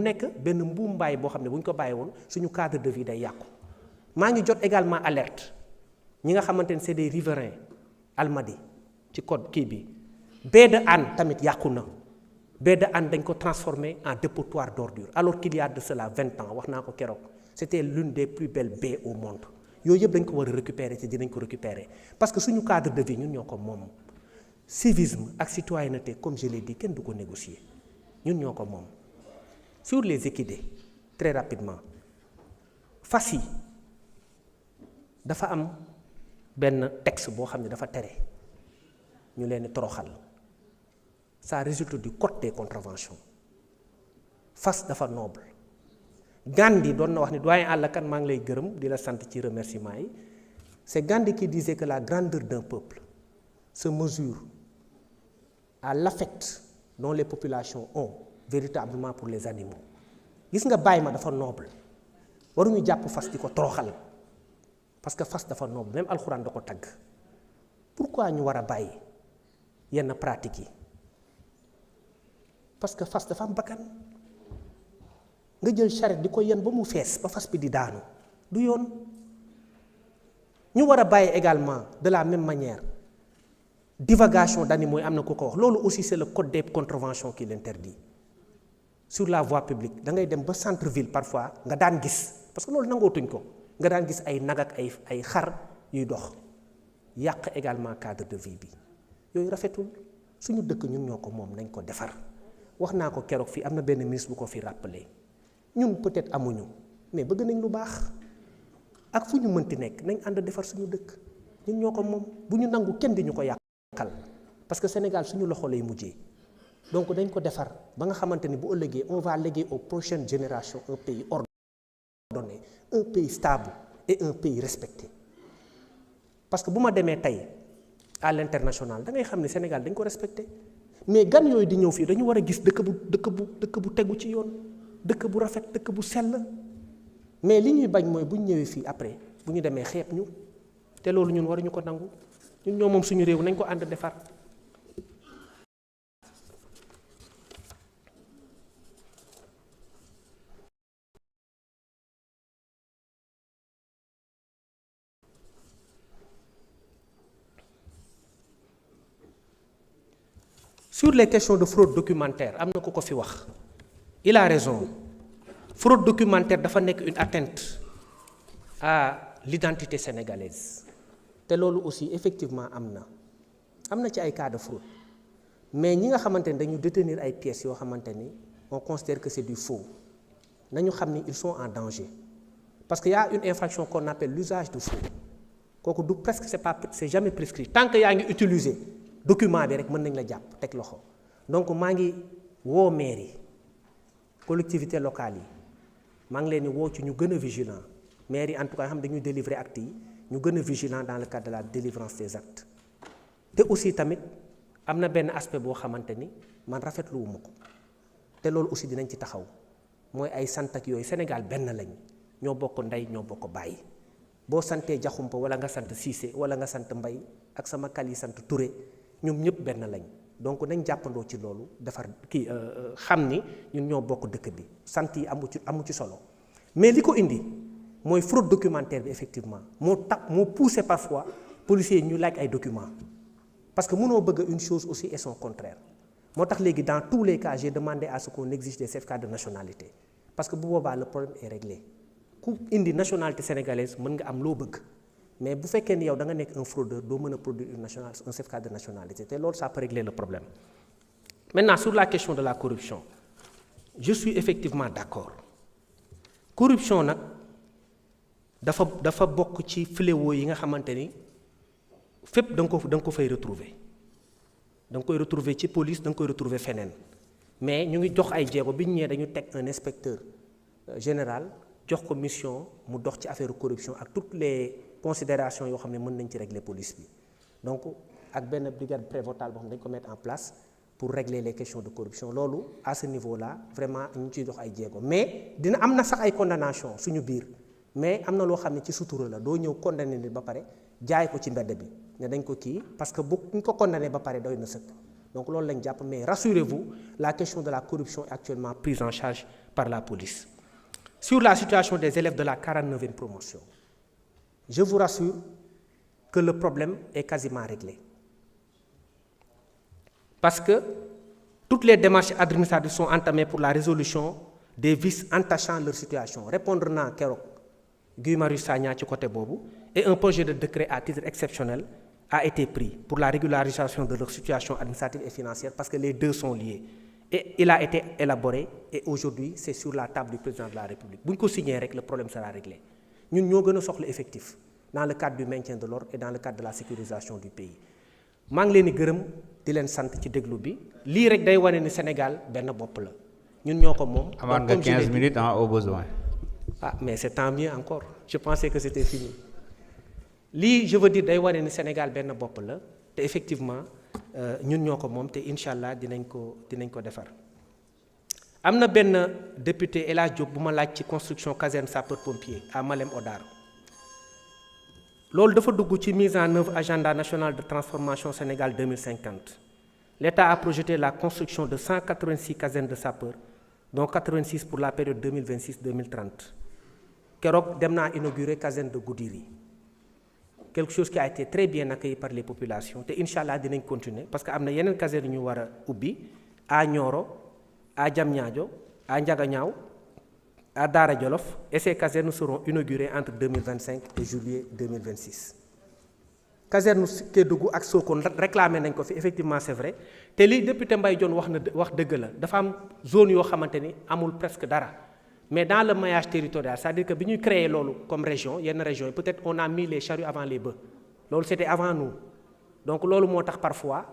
nekk benn mbuumbaay boo xam ne bu ñu ko bàyyi woon suñu cadre de vie day yàqu. maa ngi jot également alerte ñi nga xamante ne c'est des riverains Almadies ci code kii bi baie de Hann tamit yàqu na baie de Hann dañ ko transformé en dépotoir d'ordures alors qu'il y a de cela 20 ans wax naa ko keroog c'était l'une des plus belles baies au monde yooyu yëpp dañ ko war a récupérer te dinañ ko récupérer parce que suñu cadre de vie ñun ñoo ko moom civisme ak citoyenneté comme je l'ai dit kenn du ko négocier ñun ñoo ko moom. Sur les équidés très rapidement fas yi dafa am benn texte boo xam ne dafa tere ñu leen di toroxal ça résulte du code des contraventions fas dafa noble. Gandhi doon na wax ni doyen Alla Kane maa ngi lay gërëm di la sant ci remerciement yi c'est Gandhi qui disait que la grandeur d'un peuple se mesure à l'affect dont les populations ont véritablement pour les animaux. Gis nga bàyyi ma dafa noble waruñu jàpp fas di ko toroxal parce que fas dafa noble même alxuraan da ko tagg pourquoi ñu war a bàyyi yenn pratiques yi parce que fas dafa am bakkan nga jël charrette di ko yen ba mu fees ba fas bi di daanu du yoon. ñu war a bàyyi également de la même manière divagation d'animaux yi am na ku ko wax loolu aussi c'est le code des contraventions qui l'interdit. Sur la voie publique da ngay dem ba centre-ville parfois nga daan gis parce que loolu nangootuñ ko nga daan gis ay nag ak ay xar yuy dox yàq également cadre de vie bi yooyu rafetul suñu dëkk ñun ñoo ko moom nañ ko defar wax naa ko keroog fii am na benn ministre bu ko fi rappelé ñun peut-être amuñu mais bëgg nañ lu baax ak fu ñu mënti nekk nañ ànd defar suñu dëkk ñun ñoo ko moom bu ñu nangu kenn di ñu ko yàqal parce que Sénégal suñu loxo lay mujjee. Donc dañ ko defar ba nga xamante ni bu ëllëgee on va léguer aux prochaines générations un pays ordonné un pays stable et un pays respecté parce que bu ma demee tey à l'international da ngay xam ne Sénégal dañ ko respecté mais gan yooyu di ñëw fii dañu war a gis dëkk bu tegu ci yoon dëkk bu rafet dëkk bu sell mais li ñuy bañ mooy bu ñu ñëwee fii après bu ñu demee xeeb ñu te loolu ñun waruñu ko nangu ñun ñoo moom suñu réew nañ ko ànd defar. Sur les questions de fraude documentaire am na ku ko fi wax il a raison fraude documentaire dafa nekk une atteinte à l'identité sénégalaise te loolu aussi effectivement am na ci ay cas de fraude mais ñi nga xamante ni dañu détenir ay pièces yoo xamante ni on considère que c'est du faux nañu xam ni ils sont en danger parce que y a une infraction qu'on appelle l'usage de faux kooku du presque c'est jamais prescrit tant que yaa ngi utiliser document bi rek mën nañ la jàpp teg loxo donc maa ngi woo maire yi collectivités locales yi maa ngi leen di woo ci ñu gën a vigilant maire yi en tout cas xam dañuy délivrer actes yi ñu gën a vigilant dans le cadre de la délivrance des actes te aussi tamit am na benn aspect boo xamante ni man rafetlu wu ma ko te loolu aussi dinañ ci taxaw mooy ay sant ak yooyu Sénégal benn lañ ñoo bokk ndey ñoo bokk bàyyi boo santee Jaxumpa wala nga sant Cissé wala nga sant Mbay ak sama kal yi sant Touré ñoom ñëpp benn lañ donc nañ jàppandoo ci loolu defar xam ni ñun ñoo bokk dëkk bi sant yi amu ci solo mais li ko indi mooy fraude documentaire bi effectivement moo poussé parfois policiers yi ñu laaj ay documents parce que mënoo bëgg une chose aussi et son contraire moo tax léegi dans tous les cas j'ai demandé à ce qu'on exige des certificats de nationalité parce que bu boobaa le problème est réglé ku indi nationalité sénégalaise mën nga am loo bëgg mais bu fekkee ni yow da nga nekk un fraudeur doo mën a produire un certificat de nationalité te loolu ça peut régler le problème. Maintenant sur la question de la corruption je suis effectivement d'accord corruption nag dafa bokk ci fléau yi nga xamante ni fépp da nga ko fay retrouver da nga koy retrouver ci police da nga koy retrouver feneen mais ñu ngi jox ay jéego bi ñu ñëwee dañu teg un inspecteur général jox ko mission mu dox ci affaire corruption ak toutes les considérations yoo xam ne mën nañ ci régler police bi donc ak benn brigade prévôtale boo xam ne dañ ko mettre en place pour régler les questions de corruption loolu à ce niveau là vraiment ñu ciy dox ay jéego mais dina am na sax ay condamnation suñu biir mais am na loo xam ne ci sutura la doo ñëw condamné nit ba pare jaay ko ci mbedd bi ne dañ ko kii parce que bu ñu ko condamné ba pare doy na sëkk donc loolu lañ jàpp, mais rassurez-vous, la question de la corruption est actuellement prise en charge par la police. Sur la situation des élèves de la 49e promotion, je vous rassure que le problème est quasiment réglé. Parce que toutes les démarches administratives sont entamées pour la résolution des vices entachant leur situation. Répondre naa keroog Guy Marius Sagna ci côté boobu, et un projet de décret à titre exceptionnel a été pris pour la régularisation de leur situation administrative et financière, parce que les deux sont liés. Et il a été élaboré, et aujourd'hui c'est sur la table du président de la République. Bu ñu ko signé rek, le problème sera réglé. Ñun ñoo gën a soxla effectif dans le cadre du maintien de l'ordre et dans le cadre de la sécurisation du pays. maa ngi leen di gërëm di leen sant ci déglu bi lii rek day wane ni Sénégal benn bopp la ñun ñoo ko moom. amaat nga 15 minutes au besoin. Ah mais c'est tant mieux encore, je pensais que c'était fini. Lii je veux dire day wane ni Sénégal benn bopp la te effectivement ñun ñoo ko moom te incha allah dinañ ko defar. am na benn député El Hadj Diop bu ma laaj ci construction caserne sapeur-pompier à Malem Hodar. loolu dafa dugg ci mise en œuvre agenda national de transformation Sénégal 2050. L'État a projeté la construction de 186 casernes de sapeurs, dont 86 pour la période 2026-2030. Keroog dem naa inauguré caserne de Goudiri. Quelque chose qui a été très bien accueilli par les populations te incha allah dinañ continuer parce que am na yeneen caserne yu ñu war a ubbi à Nioro, à Diamniadio, à Ndiaganiao, à Daara Jolof, et ces casernes seront inaugurées entre 2025 et juillet 2026. Caserne Kédougou ak Sokone réclamé nañ ko fi, effectivement c'est vrai te li député Mbaye Dione wax dëgg la, dafa am zone yoo xamante ni amul presque dara, mais dans le maillage territorial, c'est-à-dire que bi ñuy créer loolu comme région, yenn région yi peut-être on a mis les charrues avant les bœufs, loolu c'était avant nous. Donc loolu moo tax parfois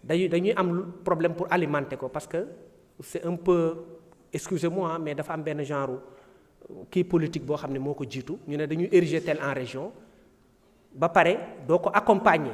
dañuy am problème pour alimenter ko, parce que c'est un peu, excusez-moi, mais dafa am benn genre kii politique boo xam ne moo ko jiitu, ñu ne dañuy ériger tel en région ba pare doo ko accompagner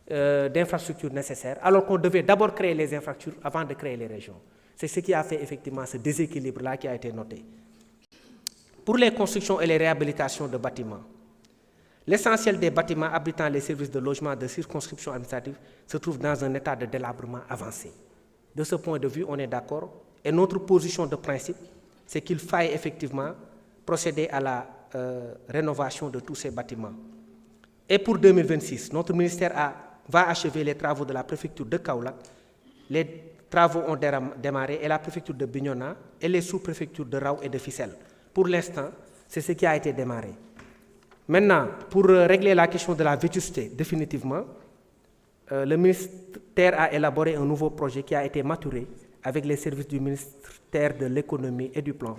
d'infrastructures nécessaires, alors qu'on devait d'abord créer les infrastructures avant de créer les régions. C'est ce qui a fait effectivement ce déséquilibre-là qui a été noté. Pour les constructions et les réhabilitations de bâtiments, l'essentiel des bâtiments abritant les services de logement de circonscription administrative se trouve dans un état de délabrement avancé. De ce point de vue, on est d'accord, et notre position de principe, c'est qu'il faille effectivement procéder à la rénovation de tous ces bâtiments. Et pour 2026, notre ministère va achever les travaux de la préfecture de Kaolack. Les travaux ont démarré, et la préfecture de Bignona et les sous-préfectures de Rao et de Fissel. Pour l'instant, c'est ce qui a été démarré. Maintenant, pour régler la question de la vétusté définitivement, le ministère a élaboré un nouveau projet qui a été maturé avec les services du ministère de l'économie et du plan.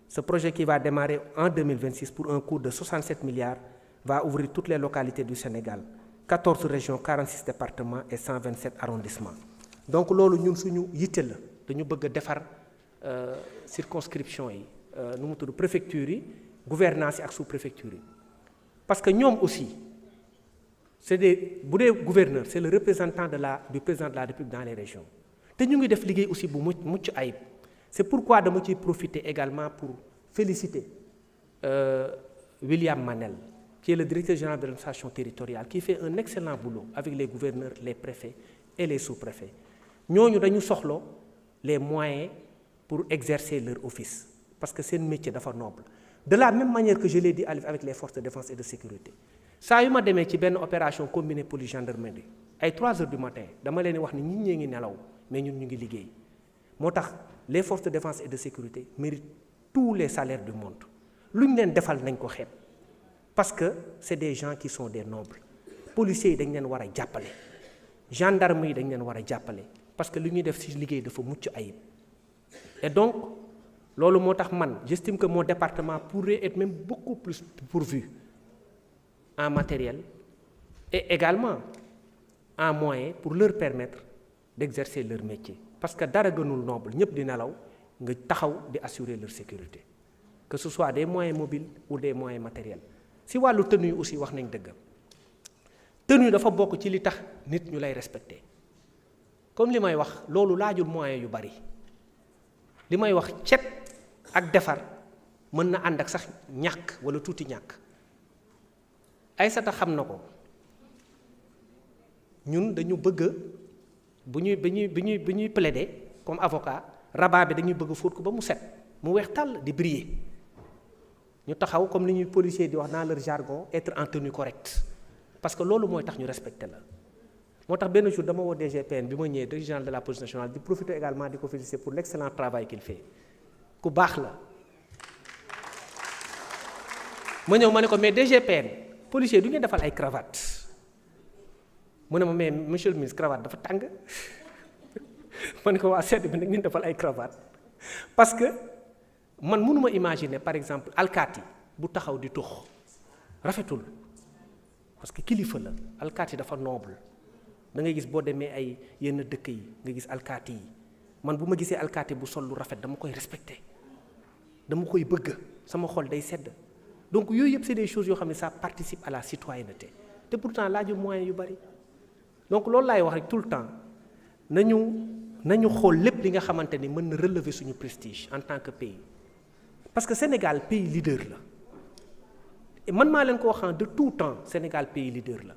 Ce projet qui va démarrer en 2026 pour un coût de 67 milliards va ouvrir toutes les localités du Sénégal, 14 régions, 46 départements et 127 arrondissements. Donc loolu ñun suñu yitte la, dañu bëgg a defar circonscription yi, nu mu tudd préfecture yi, gouvernance yi ak sous-préfecture yi. Parce que ñoom aussi bu dee gouverneur, c'est le représentant du président de la République dans les régions. te ñu ngi def liggéey aussi bu mucc ayib. C'est pourquoi dama ciy profiter également pour féliciter William Manel, qui est le directeur général de l'administration territoriale, qui fait un excellent boulot avec les gouverneurs, les préfets et les sous-préfets. Ñooñu dañu soxla les moyens pour exercer leur office, parce que seen métier dafa noble. De la même manière que je l'ai dit avec les forces de défense et de sécurité, saa yu ma demee ci benn opération combinée police gendarmerie ay 3 heures du matin dama leen wax ni nit ñee ngi nelaw mais ñun ñu ngi liggéey. moo tax les forces de défense et de sécurité méritent tous les salaires du monde. lu ñu leen defal nañ ko xeeb, parce que c'est des gens qui sont des nobles. Policiers yi dañ leen war a jàppale, gendarmes yi dañ leen war a jàppale, parce que lu ñuy def ci liggéey dafa mucc ayib. Et donc loolu moo tax man j'estime que mon département pourrait être même beaucoup plus pourvu en matériel et également en moyens pour leur permettre d'exercer leur métier. Parce que dara gënul noble ñëpp di nelaw nga taxaw di assurer leur sécurité, que ce soit des moyens mobiles ou des moyens matériels. Si wàllu tenue aussi wax nañ dëgg, tenue dafa bokk ci li tax nit ñu lay respecter. Comme li may wax loolu laajul moyens yu bari, li may wax cet ak defar mën na ànd ak sax ñàkk wala tuuti ñàkk. Aïssata xam na ko, ñun dañu bëgg bu ñuy plaider comme avocat rabat bi dañuy bëgg fóot ko ba mu set mu weex tàll di briller ñu taxaw comme li ñuy policier di wax dans leur jargon être en tenue correcte parce que loolu mooy tax ñu respecter la. moo tax benn jour dama woo DGPN bi ma ñëwee directeur général de la police nationale di profiter également di ko féliciter pour l'excellent travail qu'il fait ku baax la. ma ñëw ma ne ko mais DGPN policier du ngeen defal ay cravate mu ne ma mais monsieur le ministre cravate dafa tàng ma ne ko waa sedd bi nag ngeen defal ay cravate parce que man mënuma imaginer par exemple alkaati bu taxaw di tux rafetul parce que kilifa la alkaati dafa noble da ngay gis boo demee ay yenn dëkk yi nga gis alkaati yi man bu ma gisee alkaati bu sol lu rafet dama koy respecter dama koy bëgg sama xol day sedd donc yooyu yëpp c'est des choses yoo xam ne ça participe à la citoyenneté te pourtant laaju moyens yu bari donc loolu laay wax rek tout le temps nañu xool lépp li nga xamante ni mën na relever suñu prestige en tant que pays parce que Sénégal pays leader la et man maa leen ko waxan de tout temps Sénégal pays leader la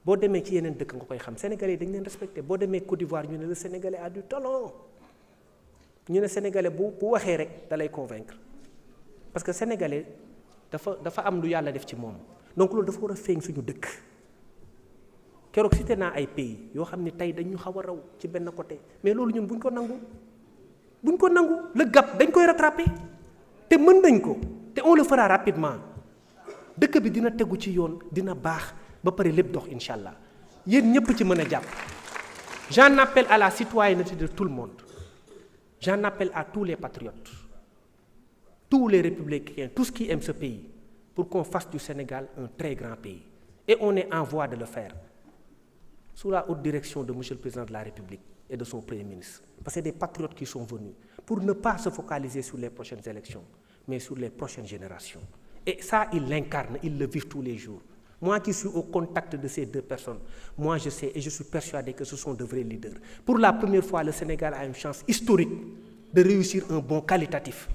boo demee ci yeneen dëkk nga koy xam sénégalais dañ leen respecté boo demee Côte d'Ivoire ñu ne le sénégalais a du talent ñu ne sénégalais bu waxee rek da lay convaincre parce que sénégalais dafa am lu yàlla def ci moom donc loolu dafa war a feeñ suñu dëkk keroog cité naa ay pays yoo xam ne tey dañu xaw a raw ci benn côté mais loolu ñun buñ ko nangu le gap dañ koy rattraper te mën nañ ko te on le fera rapidement dëkk bi dina tegu ci yoon dina baax ba pare lépp dox incha allah yéen ñëpp ci mën a jàpp j'en appelle à la citoyenneté de tout le monde j'en appelle à tous les patriotes tous les républicains, tous qui aiment ce pays, pour qu'on fasse du Sénégal un très grand pays. Et on est en voie de le faire, sous la haute direction de M. le Président de la République et de son Premier ministre. Parce que c'est des patriotes qui sont venus, pour ne pas se focaliser sur les prochaines élections, mais sur les prochaines générations. Et ça, ils l'incarnent, ils le vivent tous les jours. Moi qui suis au contact de ces deux personnes, moi je sais et je suis persuadé que ce sont de vrais leaders. Pour la première fois, le Sénégal a une chance historique de réussir un bond qualitatif.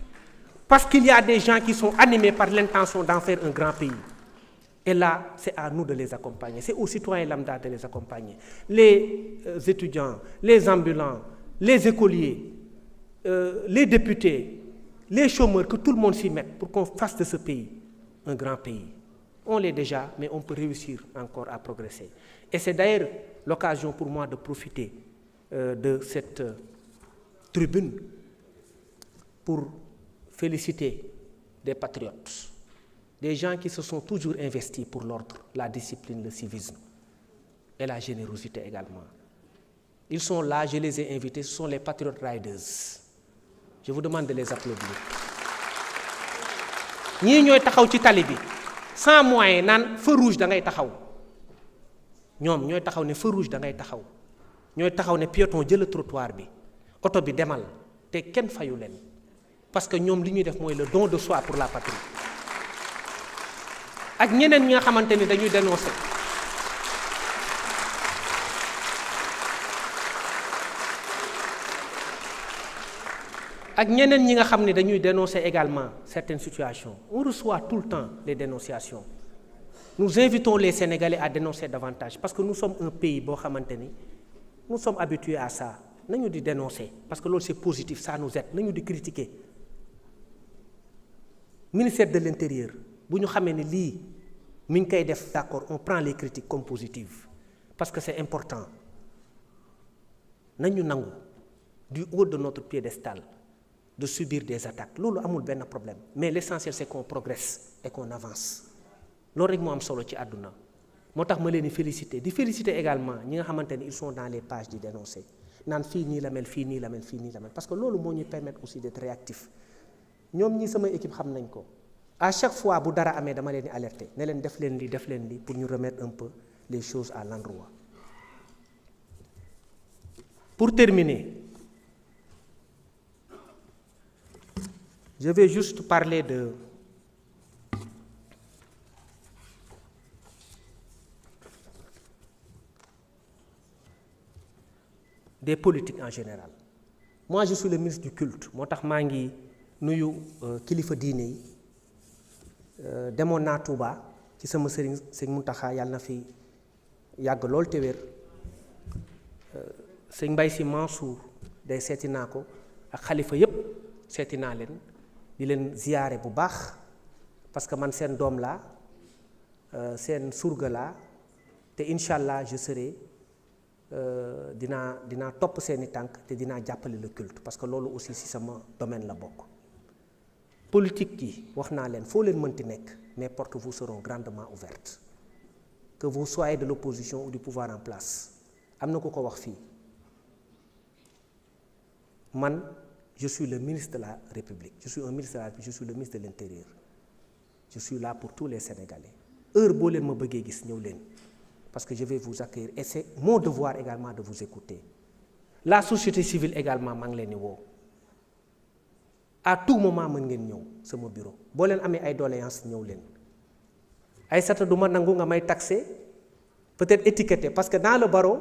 Parce qu'il y a des gens qui sont animés par l'intention d'en faire un grand pays. Et là, c'est à nous de les accompagner. C'est aux citoyens lambda de les accompagner. Les étudiants, les ambulants, les écoliers, les députés, les chômeurs, que tout le monde s'y mette pour qu'on fasse de ce pays un grand pays. On l'est déjà, mais on peut réussir encore à progresser. Et c'est d'ailleurs l'occasion pour moi de profiter de cette tribune pour féliciter des patriotes, des gens qui se sont toujours investis pour l'ordre, la discipline, le civisme et la générosité également. Ils sont là, je les ai invités, ce sont les Patriot Riders. Je vous demande de les applaudir. ñii ñooy taxaw ci tali bi sans moyen naan feu rouge da ngay taxaw ñoom ñooy taxaw ne feu rouge da ngay taxaw ñooy taxaw ne piéton jël trottoir bi oto bi demal te kenn fayu leen parce que ñoom li ñuy def mooy le don de soi pour la patrie ak ñeneen ñi nga xamante ni dañuy dénoncer ak ñeneen ñi nga xam ne dañuy dénoncer également certaines situations. On reçoit tout le temps les dénonciations. Nous invitons les Sénégalais à dénoncer davantage parce que nous sommes un pays boo xamante ni nous sommes habitués à ça nañu di dénoncer parce que loolu c'est positif, ça nous aide nañu di critiquer. Ministère de l'Intérieur bu ñu xamee ni lii mi ngi koy def d'accord, on prend les critiques comme positives parce que c'est important nañu nangu du haut de notre piédestal de subir des attaques loolu amul benn problème mais l'essentiel c'est qu'on progresse et qu'on avance loolu rek moo am solo ci àdduna moo tax ma leen di féliciter également ñi nga xamante ni ils sont dans les pages di dénoncer naan fii nii la mel fii nii la mel fii nii la mel parce que loolu moo ñuy permettre aussi d'être réactif ñoom ñi sama équipe xam nañ ko à chaque fois bu dara amee dama leen di alerter ne leen def leen lii pour ñu remettre un peu les choses à l'endroit. Pour terminer, je vais juste parler des politiques en général. Moi, je suis le ministre du culte. moo tax maa ngi nuyu kilifa diine yi demoon naa Touba ci sama sëriñ Sëñ Muntaxa yàlla na fi yàgg lool te wér sëñ Mbaye Sy Mansour day seeti naa ko ak xalifa yépp seeti naa leen di leen ziyaare bu baax parce que man seen doom laa seen surga laa te incha allah je serai dinaa topp seeni tànk te dinaa jàppale le culte parce que loolu aussi ci sama domaine la bokk. politique yi wax naa leen foo leen mënti nekk mes portes vous seront grandement ouvertes que vous soyez de l'opposition ou du pouvoir en place am na ku ko wax fii man je suis le ministre de la République je suis un ministre de la République je suis le ministre de l'Intérieur je suis là pour tous les Sénégalais heure boo leen ma bëggee gis ñëw leen parce que je vais vous accueillir et c'est mon devoir également de vous écouter la société civile également maa ngi leen di woo à tout moment mën ngeen ñëw sama bureau boo leen amee ay doléances ñëw leen Aïssata du ma nangu nga may taxé peut-être étiqueté parce que dans le barreau